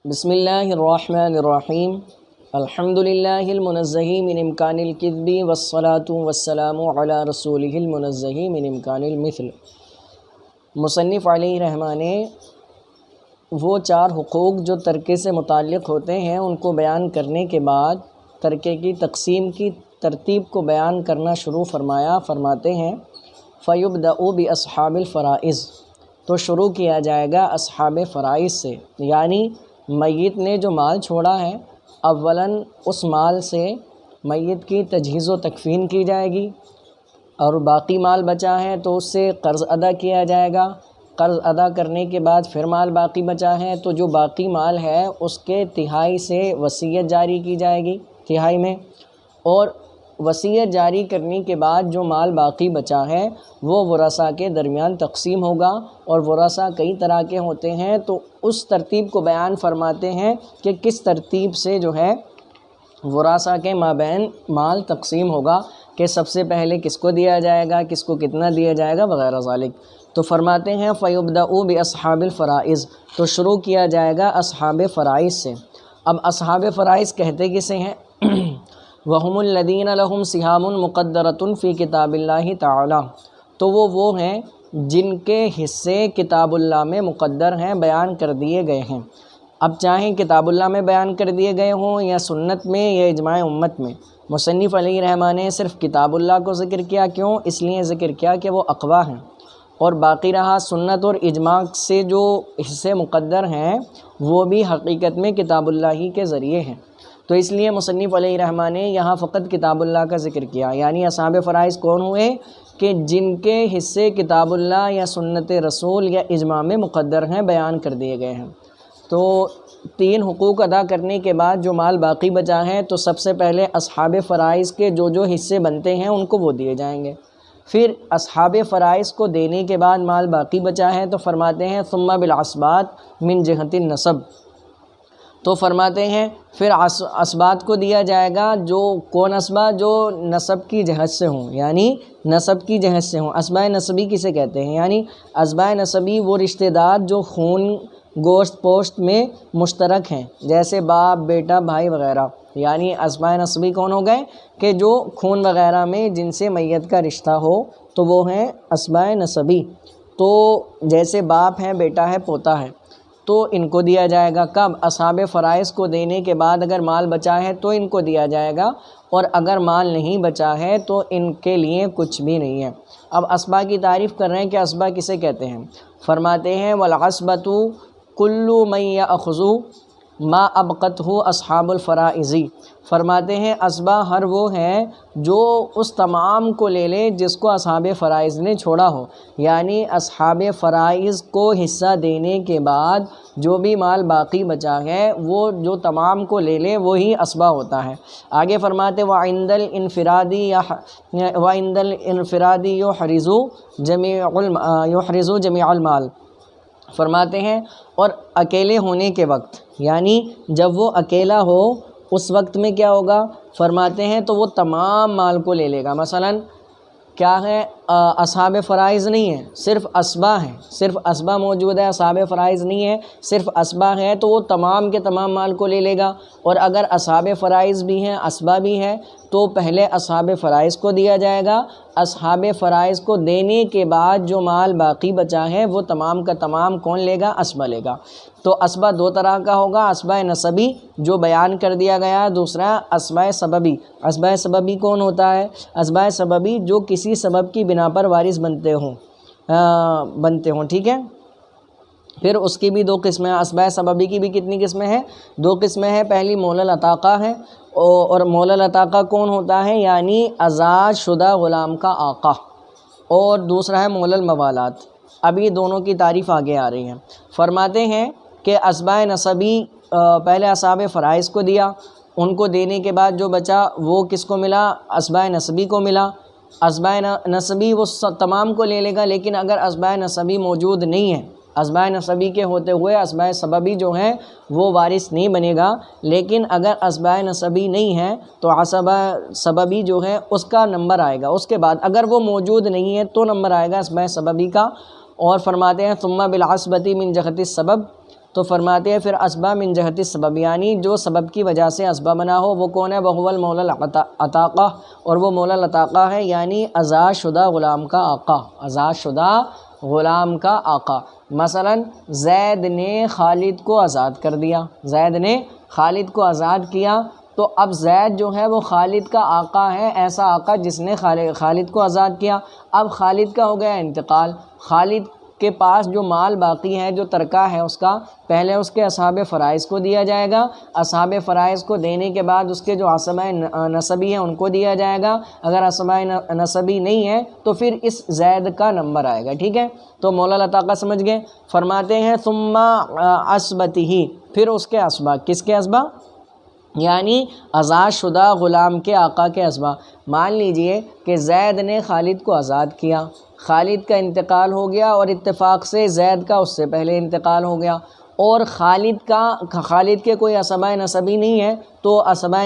بسم اللہ الرحمن الرحیم الحمد للہ المنزہ من امکان الکذب والصلاة والسلام علی رسولہ المنزہ من امکان المثل۔ مصنف علیہ رحمہ نے وہ چار حقوق جو ترکے سے متعلق ہوتے ہیں ان کو بیان کرنے کے بعد ترکے کی تقسیم کی ترتیب کو بیان کرنا شروع فرماتے ہیں فَيُبْدَأُ بِأَصْحَابِ الْفَرَائِض، تو شروع کیا جائے گا اصحاب فرائض سے، یعنی میت نے جو مال چھوڑا ہے اولاً اس مال سے میت کی تجہیز و تکفین کی جائے گی، اور باقی مال بچا ہے تو اس سے قرض ادا کیا جائے گا۔ قرض ادا کرنے کے بعد پھر مال باقی بچا ہے تو جو باقی مال ہے اس کے تہائی سے وصیت جاری کی جائے گی، تہائی میں، اور وصیت جاری کرنے کے بعد جو مال باقی بچا ہے وہ ورثاء کے درمیان تقسیم ہوگا، اور ورثاء کئی طرح کے ہوتے ہیں تو اس ترتیب کو بیان فرماتے ہیں کہ کس ترتیب سے جو ہے ورثاء کے مابین مال تقسیم ہوگا، کہ سب سے پہلے کس کو دیا جائے گا، کس کو کتنا دیا جائے گا وغیرہ ذالک۔ تو فرماتے ہیں فَيُبْدَأُ بِأَصْحَابِ الْفَرَائِض، تو شروع کیا جائے گا اصحاب فرائض سے۔ اب اصحاب فرائض کہتے کسے ہیں؟ وَهُمُ الَّذِينَ لَهُمْ سِهَامٌ مُقَدَّرَةٌ فِي كِتَابِ اللَّهِ تَعَالَىٰ، تو وہ ہیں جن کے حصے کتاب اللہ میں مقدر ہیں، بیان کر دیے گئے ہیں۔ اب چاہیں کتاب اللہ میں بیان کر دیے گئے ہوں یا سنت میں یا اجماع امت میں، مصنف علیہ رحمہ نے صرف کتاب اللہ کو ذکر کیا، کیوں؟ اس لیے ذکر کیا کہ وہ اقوا ہیں، اور باقی رہا سنت اور اجماع سے جو حصے مقدر ہیں وہ بھی حقیقت میں کتاب اللہ ہی کے ذریعے ہیں، تو اس لیے مصنف علیہ رحمہ نے یہاں فقط کتاب اللہ کا ذکر کیا۔ یعنی اصحاب فرائض کون ہوئے؟ کہ جن کے حصے کتاب اللہ یا سنت رسول یا اجماع میں مقدر ہیں، بیان کر دیے گئے ہیں۔ تو تین حقوق ادا کرنے کے بعد جو مال باقی بچا ہے تو سب سے پہلے اصحاب فرائض کے جو حصے بنتے ہیں ان کو وہ دیے جائیں گے۔ پھر اصحاب فرائض کو دینے کے بعد مال باقی بچا ہے تو فرماتے ہیں ثم بالعصبات من جہت النسب، تو فرماتے ہیں پھر اسبات کو دیا جائے گا، جو کون اسبات؟ جو نسب کی جہت سے ہوں، یعنی نسب کی جہت سے ہوں۔ اسبائے نسبی کسے کہتے ہیں؟ یعنی اسبائے نسبی وہ رشتہ دار جو خون گوشت پوشت میں مشترک ہیں، جیسے باپ بیٹا بھائی وغیرہ، یعنی اسبائے نسبی کون ہو گئے؟ کہ جو خون وغیرہ میں جن سے میت کا رشتہ ہو تو وہ ہیں اسبائے نسبی۔ تو جیسے باپ ہے، بیٹا ہے، پوتا ہے، تو ان کو دیا جائے گا۔ کب؟ اصحاب فرائض کو دینے کے بعد اگر مال بچا ہے تو ان کو دیا جائے گا، اور اگر مال نہیں بچا ہے تو ان کے لیے کچھ بھی نہیں ہے۔ اب اسبا کی تعریف کر رہے ہیں کہ اسبا کسے کہتے ہیں؟ فرماتے ہیں وَالْعَصْبَةُ كُلُّ مَنْ يَأْخُذُ مَا أَبْقَتْهُ أَصْحَابُ الْفَرَائِضِ، فرماتے ہیں اسبا ہر وہ ہے جو اس تمام کو لے لے جس کو اصحاب فرائض نے چھوڑا ہو، یعنی اصحاب فرائض کو حصہ دینے کے بعد جو بھی مال باقی بچا ہے وہ جو تمام کو لے لے وہی اسبا ہوتا ہے۔ آگے فرماتے وَعِنْدَ الْإِنْفِرَادِ يُحْرِزُ جَمِيعَ الْمَالِ، فرماتے ہیں اور اکیلے ہونے کے وقت، یعنی جب وہ اکیلا ہو اس وقت میں کیا ہوگا؟ فرماتے ہیں تو وہ تمام مال کو لے لے گا۔ مثلا کیا ہے؟ اصحاب فرائض نہیں ہے، صرف اسبا ہیں، صرف اسبا موجود ہے، اصحاب فرائض نہیں ہے، صرف اسبا ہے تو وہ تمام کے تمام مال کو لے لے گا۔ اور اگر اصحاب فرائض بھی ہیں، اسبا بھی ہے، تو پہلے اصحاب فرائض کو دیا جائے گا، اصحاب فرائض کو دینے کے بعد جو مال باقی بچا ہے وہ تمام کا تمام کون لے گا؟ اسبا لے گا۔ تو اسبا دو طرح کا ہوگا، اسبا نسبی جو بیان کر دیا گیا، دوسرا اسبا سببی۔ اسبا سببی کون ہوتا ہے؟ اسبا سببی جو کسی سبب کی بنا پر وارث بنتے ہوں، ٹھیک ہے؟ پھر اس کی بھی دو قسمیں، اسبا سببی کی بھی کتنی قسمیں ہیں؟ دو قسمیں ہیں۔ پہلی مول العتاقہ ہے، اور مول العتاقہ کون ہوتا ہے؟ یعنی آزاد شدہ غلام کا آقا، اور دوسرا ہے مول الموالات۔ اب یہ دونوں کی تعریف آگے آ رہی ہے۔ فرماتے ہیں کہ اسبا نسبی پہلے اصحاب فرائض کو دیا، ان کو دینے کے بعد جو بچا وہ کس کو ملا؟ اسبا نسبی کو ملا۔ اسبا نسبی وہ تمام کو لے لے گا، لیکن اگر اسبا نسبی موجود نہیں ہے، اسبا نسبی کے ہوتے ہوئے اسبا سببی جو ہیں وہ وارث نہیں بنے گا، لیکن اگر اسبا نسبی نہیں ہے تو اسبا سببی جو ہے اس کا نمبر آئے گا، اس کے بعد اگر وہ موجود نہیں ہے تو نمبر آئے گا اسبا سببی کا۔ اور فرماتے ہیں ثم بالعصبۃ من جہت السبب، تو فرماتے ہیں پھر اسبا من جہت سبب، یعنی جو سبب کی وجہ سے اسبا بنا ہو وہ کون ہے؟ وہو المولا العتاقہ، اور وہ مولا العتاقہ ہے، یعنی آزاد شدہ غلام کا آقا، آزاد شدہ غلام کا آقا۔ مثلا زید نے خالد کو آزاد کر دیا، زید نے خالد کو آزاد کیا، تو اب زید جو ہے وہ خالد کا آقا ہے، ایسا آقا جس نے خالد کو آزاد کیا۔ اب خالد کا ہو گیا انتقال، خالد کے پاس جو مال باقی ہے، جو ترکہ ہے اس کا، پہلے اس کے اصحاب فرائض کو دیا جائے گا، اصحاب فرائض کو دینے کے بعد اس کے جو عصبہ نسبی ہیں ان کو دیا جائے گا، اگر عصبہ نسبی نہیں ہے تو پھر اس زید کا نمبر آئے گا، ٹھیک ہے؟ تو مولا العتاقہ سمجھ گئے؟ فرماتے ہیں ثم عصبتہ، پھر اس کے اسبا، کس کے اسبا؟ یعنی آزاد شدہ غلام کے آقا کے اسبا۔ مان لیجئے کہ زید نے خالد کو آزاد کیا، خالد کا انتقال ہو گیا اور اتفاق سے زید کا اس سے پہلے انتقال ہو گیا، اور خالد کے کوئی عصبہ نسبی نہیں ہے، تو عصبہ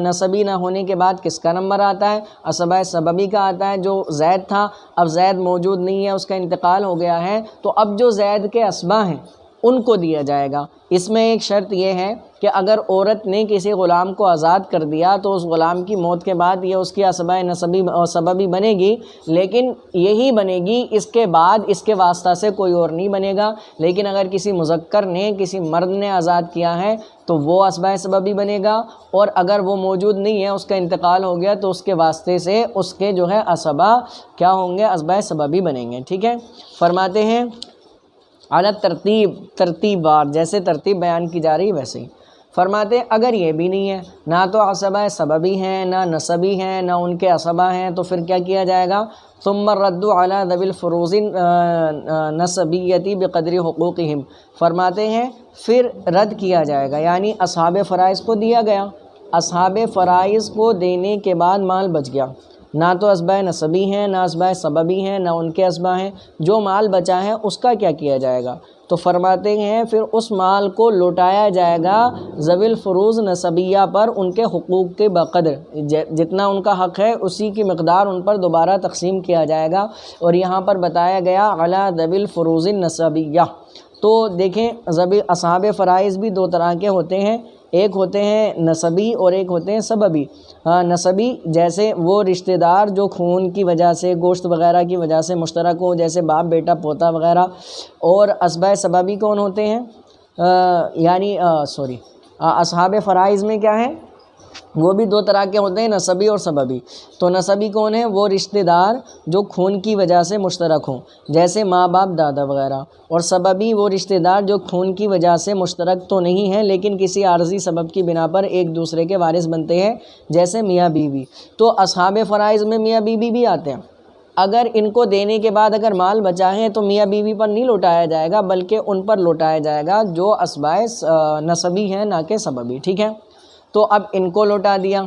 نسبی نہ ہونے کے بعد کس کا نمبر آتا ہے؟ عصبہ سببی کا آتا ہے، جو زید تھا اب زید موجود نہیں ہے، اس کا انتقال ہو گیا ہے، تو اب جو زید کے اسبا ہیں ان کو دیا جائے گا۔ اس میں ایک شرط یہ ہے کہ اگر عورت نے کسی غلام کو آزاد کر دیا تو اس غلام کی موت کے بعد یہ اس کی عصبہ نسبی اور سببی بنے گی، لیکن یہی بنے گی، اس کے بعد اس کے واسطہ سے کوئی اور نہیں بنے گا۔ لیکن اگر کسی مذکر نے، کسی مرد نے آزاد کیا ہے تو وہ عصبہ سببی بنے گا، اور اگر وہ موجود نہیں ہے، اس کا انتقال ہو گیا، تو اس کے واسطے سے اس کے جو ہے عصبہ کیا ہوں گے؟ عصبہ سببی بنیں گے، ٹھیک ہے؟ فرماتے ہیں اعلیٰ ترتیب وار، جیسے ترتیب بیان کی جا رہی ویسے ہی۔ فرماتے ہیں اگر یہ بھی نہیں ہے، نہ تو عصبہ سببی ہیں، نہ نسبی ہیں، نہ ان کے عصبہ ہیں، تو پھر کیا کیا جائے گا؟ ثم الرد علی ذوی الفروض نسبیتی بقدر حقوقہم، فرماتے ہیں پھر رد کیا جائے گا، یعنی اصحاب فرائض کو دیا گیا، اصحاب فرائض کو دینے کے بعد مال بچ گیا، نہ تو اسبہ نسبی ہیں، نہ اسبہ سببی ہیں، نہ ان کے اسبہ ہیں، جو مال بچا ہے اس کا کیا کیا جائے گا؟ تو فرماتے ہیں پھر اس مال کو لوٹایا جائے گا ذوی الفروض نسبیہ پر، ان کے حقوق کے بقدر، جتنا ان کا حق ہے اسی کی مقدار ان پر دوبارہ تقسیم کیا جائے گا۔ اور یہاں پر بتایا گیا علی ذوی الفروض نسبیہ۔ تو دیکھیں اصحاب فرائض بھی دو طرح کے ہوتے ہیں، ایک ہوتے ہیں نسبی اور ایک ہوتے ہیں سببی۔ نسبی جیسے وہ رشتہ دار جو خون کی وجہ سے، گوشت وغیرہ کی وجہ سے مشترک ہو، جیسے باپ بیٹا پوتا وغیرہ۔ اور اسبہ سببی کون ہوتے ہیں؟ اصحاب فرائض میں کیا ہے؟ وہ بھی دو طرح کے ہوتے ہیں، نسبی اور سببی۔ تو نسبی کون ہے؟ وہ رشتہ دار جو خون کی وجہ سے مشترک ہوں، جیسے ماں باپ دادا وغیرہ۔ اور سببی وہ رشتہ دار جو خون کی وجہ سے مشترک تو نہیں ہیں لیکن کسی عارضی سبب کی بنا پر ایک دوسرے کے وارث بنتے ہیں، جیسے میاں بیوی۔ تو اصحاب فرائض میں میاں بیوی بھی آتے ہیں۔ اگر ان کو دینے کے بعد اگر مال بچا ہے تو میاں بیوی پر نہیں لوٹایا جائے گا، بلکہ ان پر لوٹایا جائے گا جو اسبہ نسبی ہیں، نہ کہ سببی، ٹھیک ہے؟ تو اب ان کو لوٹا دیا،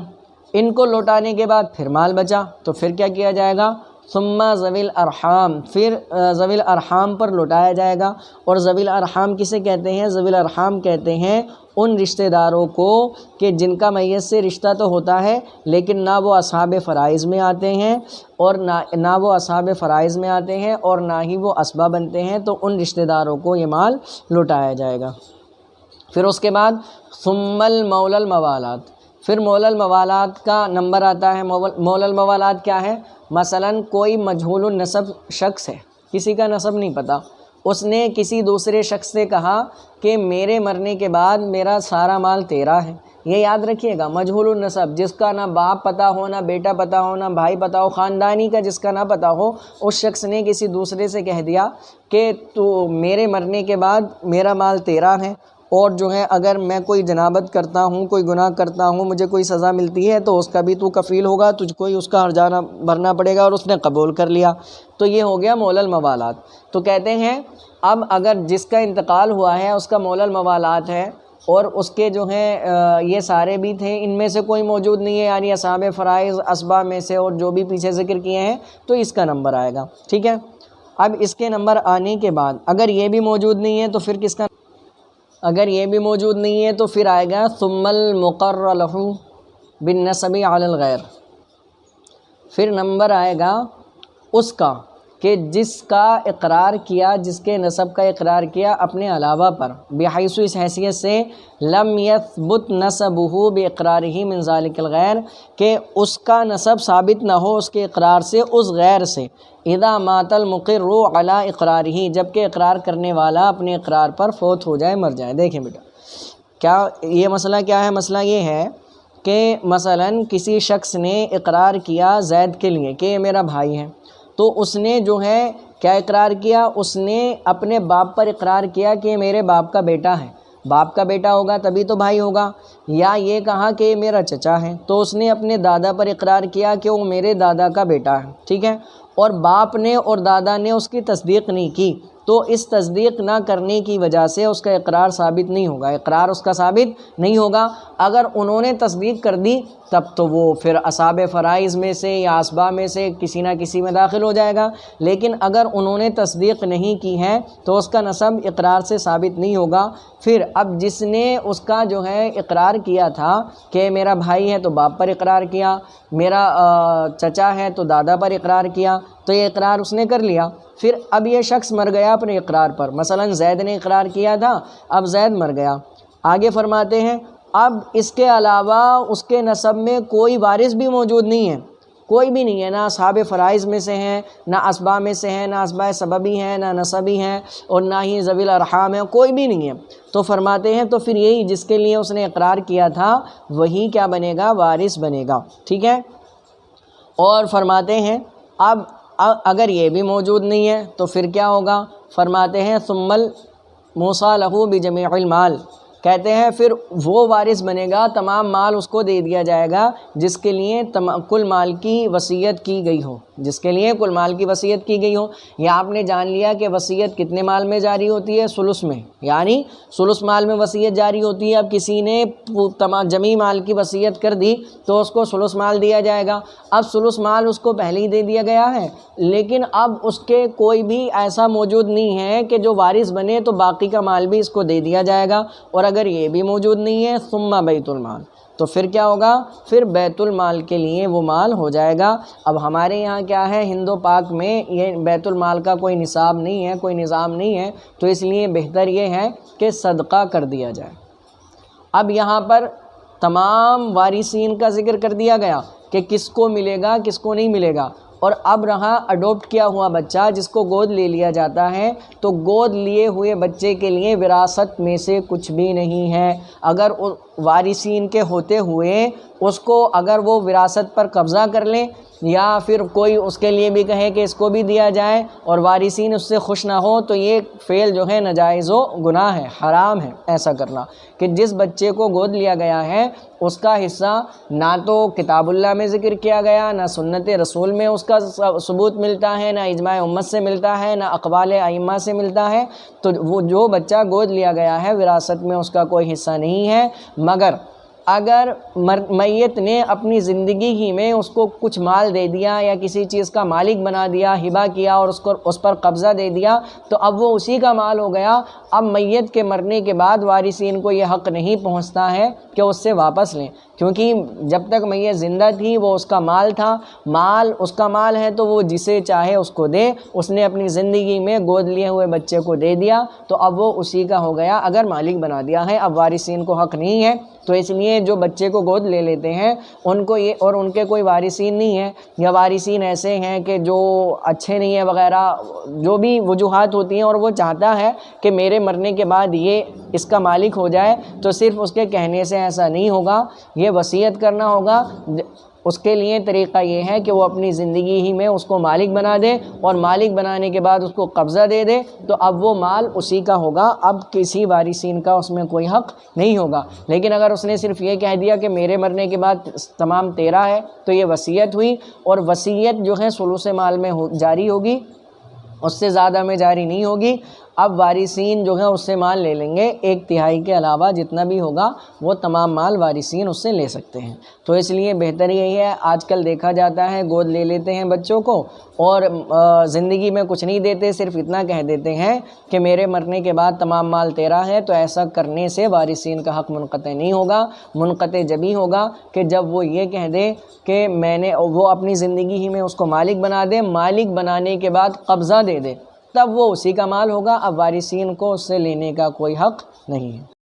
ان کو لوٹانے کے بعد پھر مال بچا تو پھر کیا کیا جائے گا؟ ثم ذوی الارحام، پھر ذوی الارحام پر لوٹایا جائے گا۔ اور ذوی الارحام کسے کہتے ہیں؟ ذوی الارحام کہتے ہیں ان رشتہ داروں کو کہ جن کا میت سے رشتہ تو ہوتا ہے لیکن نہ وہ اصحاب فرائض میں آتے ہیں، اور نہ وہ اصحاب فرائض میں آتے ہیں اور نہ ہی وہ اسبہ بنتے ہیں، تو ان رشتہ داروں کو یہ مال لوٹایا جائے گا۔ پھر اس کے بعد ثم المولا الموالات، پھر مولا الموالات کا نمبر آتا ہے۔ مولا الموالات کیا ہے؟ مثلا کوئی مجہول النسب شخص ہے، کسی کا نسب نہیں پتہ، اس نے کسی دوسرے شخص سے کہا کہ میرے مرنے کے بعد میرا سارا مال تیرا ہے۔ یہ یاد رکھیے گا، مجہول النسب، جس کا نہ باپ پتہ ہو، نہ بیٹا پتہ ہو، نہ بھائی پتہ ہو، خاندانی کا جس کا نہ پتہ ہو، اس شخص نے کسی دوسرے سے کہہ دیا کہ تو میرے مرنے کے بعد میرا مال تیرا ہے، اور جو ہے اگر میں کوئی جنابت کرتا ہوں، کوئی گناہ کرتا ہوں، مجھے کوئی سزا ملتی ہے تو اس کا بھی تو کفیل ہوگا، تجھ کو ہی اس کا ہرجانہ بھرنا پڑے گا، اور اس نے قبول کر لیا، تو یہ ہو گیا مولا الموالات۔ تو کہتے ہیں اب اگر جس کا انتقال ہوا ہے اس کا مولا الموالات ہے، اور اس کے جو ہیں یہ سارے بھی تھے، ان میں سے کوئی موجود نہیں ہے، یعنی اصحاب فرائض اسبا میں سے اور جو بھی پیچھے ذکر کیے ہیں، تو اس کا نمبر آئے گا، ٹھیک ہے؟ اب اس کے نمبر آنے کے بعد اگر یہ بھی موجود نہیں ہے تو پھر کس کا؟ اگر یہ بھی موجود نہیں ہے تو پھر آئے گا ثم المقر لہ بالنسب علی الغیر، پھر نمبر آئے گا اس کا کہ جس کا اقرار کیا، جس کے نسب کا اقرار کیا اپنے علاوہ پر، بحیث اس حیثیت سے لم یثبت نسبہ باقرارہ من ذلک الغیر، کہ اس کا نسب ثابت نہ ہو اس کے اقرار سے اس غیر سے، اذا مات المقر علی اقرارہ، جبکہ اقرار کرنے والا اپنے اقرار پر فوت ہو جائے، مر جائے۔ دیکھیں بیٹا کیا یہ مسئلہ کیا ہے، مسئلہ یہ ہے کہ مثلاً کسی شخص نے اقرار کیا زید کے لیے کہ یہ میرا بھائی ہے، تو اس نے جو ہے کیا اقرار کیا، اس نے اپنے باپ پر اقرار کیا کہ یہ میرے باپ کا بیٹا ہے، باپ کا بیٹا ہوگا تبھی تو بھائی ہوگا، یا یہ کہا کہ یہ میرا چچا ہے، تو اس نے اپنے دادا پر اقرار کیا کہ وہ میرے دادا کا بیٹا ہے، ٹھیک ہے، اور باپ نے اور دادا نے اس کی تصدیق نہیں کی، تو اس تصدیق نہ کرنے کی وجہ سے اس کا اقرار ثابت نہیں ہوگا، اقرار اس کا ثابت نہیں ہوگا۔ اگر انہوں نے تصدیق کر دی تب تو وہ پھر اصحاب فرائض میں سے یا اسبا میں سے کسی نہ کسی میں داخل ہو جائے گا، لیکن اگر انہوں نے تصدیق نہیں کی ہے تو اس کا نسب اقرار سے ثابت نہیں ہوگا۔ پھر اب جس نے اس کا جو ہے اقرار کیا تھا کہ میرا بھائی ہے تو باپ پر اقرار کیا، میرا چچا ہے تو دادا پر اقرار کیا، تو یہ اقرار اس نے کر لیا۔ پھر اب یہ شخص مر گیا اپنے اقرار پر، مثلا زید نے اقرار کیا تھا، اب زید مر گیا۔ آگے فرماتے ہیں اب اس کے علاوہ اس کے نسب میں کوئی وارث بھی موجود نہیں ہے، کوئی بھی نہیں ہے، نہ اصحاب فرائض میں سے ہیں، نہ اسبا میں سے ہیں، نہ اسبا سببی ہیں، نہ نسبی ہیں، اور نہ ہی ذوی الارحام ہیں، کوئی بھی نہیں ہے۔ تو فرماتے ہیں تو پھر یہی جس کے لیے اس نے اقرار کیا تھا وہی کیا بنے گا، وارث بنے گا، ٹھیک ہے۔ اور فرماتے ہیں اب اگر یہ بھی موجود نہیں ہے تو پھر کیا ہوگا، فرماتے ہیں ثم الموصى له بجميع المال، کہتے ہیں پھر وہ وارث بنے گا، تمام مال اس کو دے دیا جائے گا جس کے لیے کل مال کی وصیت کی گئی ہو، جس کے لیے کل مال کی وصیت کی گئی ہو۔ یا آپ نے جان لیا کہ وصیت کتنے مال میں جاری ہوتی ہے، ثلث میں، یعنی ثلث مال میں وصیت جاری ہوتی ہے۔ اب کسی نے تمام جمی مال کی وصیت کر دی تو اس کو ثلث مال دیا جائے گا۔ اب ثلث مال اس کو پہلے ہی دے دیا گیا ہے، لیکن اب اس کے کوئی بھی ایسا موجود نہیں ہے کہ جو وارث بنے تو باقی کا مال بھی اس کو دے دیا جائے گا، اور اگر یہ بھی موجود نہیں ہے ثم بیت المال، تو پھر کیا ہوگا، پھر بیت المال کے لیے وہ مال ہو جائے گا۔ اب ہمارے یہاں کیا ہے، ہند و پاک میں یہ بیت المال کا کوئی نصاب نہیں ہے، کوئی نظام نہیں ہے، تو اس لیے بہتر یہ ہے کہ صدقہ کر دیا جائے۔ اب یہاں پر تمام وارثین کا ذکر کر دیا گیا کہ کس کو ملے گا کس کو نہیں ملے گا، اور اب رہا اڈاپٹ کیا ہوا بچہ جس کو گود لے لیا جاتا ہے، تو گود لیے ہوئے بچے کے لیے وراثت میں سے کچھ بھی نہیں ہے۔ اگر وارثین کے ہوتے ہوئے اس کو اگر وہ وراثت پر قبضہ کر لیں، یا پھر کوئی اس کے لیے بھی کہے کہ اس کو بھی دیا جائے اور وارثین اس سے خوش نہ ہو، تو یہ فعل جو ہے ناجائز و گناہ ہے، حرام ہے ایسا کرنا، کہ جس بچے کو گود لیا گیا ہے اس کا حصہ نہ تو کتاب اللہ میں ذکر کیا گیا، نہ سنت رسول میں اس کا ثبوت ملتا ہے، نہ اجماع امت سے ملتا ہے، نہ اقوال ائمہ سے ملتا ہے، تو وہ جو بچہ گود لیا گیا ہے وراثت میں اس کا کوئی حصہ نہیں ہے۔ مگر اگر میت نے اپنی زندگی ہی میں اس کو کچھ مال دے دیا یا کسی چیز کا مالک بنا دیا، ہبہ کیا اور اس پر قبضہ دے دیا، تو اب وہ اسی کا مال ہو گیا۔ اب میت کے مرنے کے بعد وارثین کو یہ حق نہیں پہنچتا ہے کہ اس سے واپس لیں، کیونکہ جب تک میت زندہ تھی وہ اس کا مال تھا، مال اس کا مال ہے تو وہ جسے چاہے اس کو دے۔ اس نے اپنی زندگی میں گود لیے ہوئے بچے کو دے دیا تو اب وہ اسی کا ہو گیا، اگر مالک بنا دیا ہے، اب وارثین کو حق نہیں ہے۔ تو اس لیے جو بچے کو گود لے لیتے ہیں ان کو یہ، اور ان کے کوئی وارثین نہیں ہیں، یا وارثین ایسے ہیں کہ جو اچھے نہیں ہیں وغیرہ، جو بھی وجوہات ہوتی ہیں، اور وہ چاہتا ہے کہ میرے مرنے کے بعد یہ اس کا مالک ہو جائے، تو صرف اس کے کہنے سے ایسا نہیں ہوگا، یہ وصیت کرنا ہوگا۔ اس کے لیے طریقہ یہ ہے کہ وہ اپنی زندگی ہی میں اس کو مالک بنا دے، اور مالک بنانے کے بعد اس کو قبضہ دے دے، تو اب وہ مال اسی کا ہوگا، اب کسی وارثین کا اس میں کوئی حق نہیں ہوگا۔ لیکن اگر اس نے صرف یہ کہہ دیا کہ میرے مرنے کے بعد تمام تیرا ہے، تو یہ وصیت ہوئی، اور وصیت جو ہے ثلث مال میں جاری ہوگی، اس سے زیادہ میں جاری نہیں ہوگی۔ اب وارثین جو ہیں اس سے مال لے لیں گے، 1/3 کے علاوہ جتنا بھی ہوگا وہ تمام مال وارثین اس سے لے سکتے ہیں۔ تو اس لیے بہتر یہی ہے، آج کل دیکھا جاتا ہے گود لے لیتے ہیں بچوں کو اور زندگی میں کچھ نہیں دیتے، صرف اتنا کہہ دیتے ہیں کہ میرے مرنے کے بعد تمام مال تیرا ہے۔ تو ایسا کرنے سے وارثین کا حق منقطع نہیں ہوگا، منقطع جبھی ہوگا کہ جب وہ یہ کہہ دے کہ وہ اپنی زندگی ہی میں اس کو مالک بنا دے، مالک بنانے کے بعد قبضہ دے دے، تب وہ اسی کا مال ہوگا۔ اب وارثین کو اس سے لینے کا کوئی حق نہیں ہے۔